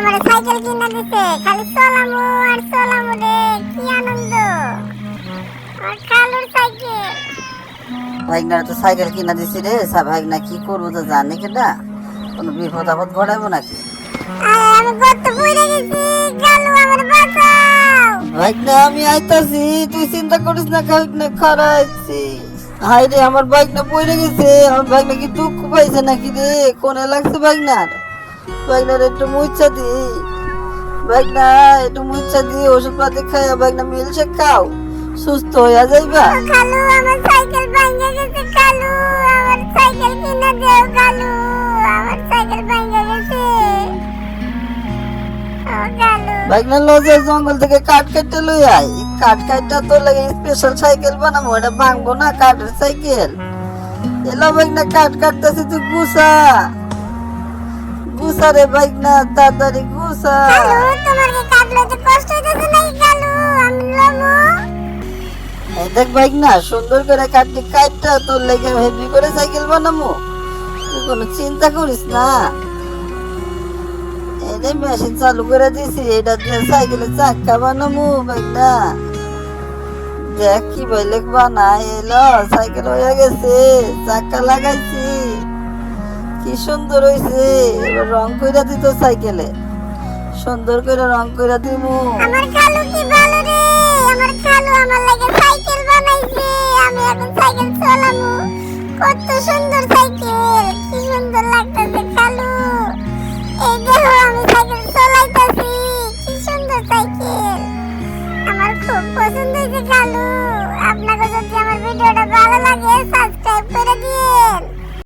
আমার সাইকেল কিনে দিছে, খালি চলামু আর চলামু রে, কি আনন্দ। আর কালুর সাইকেল। ভাইগনার তো সাইকেল কিনা দিছি রে, ভাইগনা কি করবো তো জানি কেনা, কোনো বিপদ আপদ ঘটাইবো নাকি? আমি কত পড়ে গেছি, কালু আমার বাঁচাও। ভাইগনা আমি আইতাছি, তুই চিন্তা করিস না, ভাইগনা খারাইছি। হাই রে, আমার ভাইগনা পড়ে গেছে। আমার ভাইগনা কি দুঃখ পাইছে নাকি রে? কোনে লাগছে ভাইগনার? ভাইগনার একটু মুচ্ছা দি, ভাইগনা একটু মুচ্ছা দি, ওষুধ পাতি খাইয়া ভাইগনা মিলছে খাও, সুস্থ হইয়া যাইবা। কালু আমার সাইকেল ভাঙে গেছে, কালু আমার সাইকেল কিনে দেও, কালু আমার সাইকেল ভাঙে গেছে। ও কালু, ভাইগনা লজে জঙ্গল থেকে কাঠ কাটতে লই আই, কাঠ কাটটা তো লাগে স্পেশাল সাইকেল বানাবো, এটা ভাঙবো না কাঠের সাইকেল। এলো ভাইগনা কাঠ কাটতেছি, তুই গুছা গুছা রে ভাইগনা, তাড়াতাড়ি গুছা। কালু তোমার কি কাট লইতে কষ্ট হইতেছে নাকি কালু? আমি লমু। এই দেখ ভাইগনা, সুন্দর করে কাটটি কাটটা তোর লেগে হেভি করে সাইকেল বানাবো, তুই কোনো চিন্তা করিস না। এই মেশিন চালু করে দিছি, এটা দিয়ে সাইকেলের চাক্কা বানাবো ভাইগনা। দেখ কি বলে বানাই, এলো সাইকেল হয়ে গেছে, চাক্কা লাগাইছি, কি সুন্দর হইছে। এবার রং কইরা দিত সাইকেলে, সুন্দর করে রং কইরা দিমু। আমার কালু কি ভালো রে, আমার কালু আমার লাগে সাইকেল বানাইছে, আমি এখন সাইকেল চালামু। কত সুন্দর সাইকেল,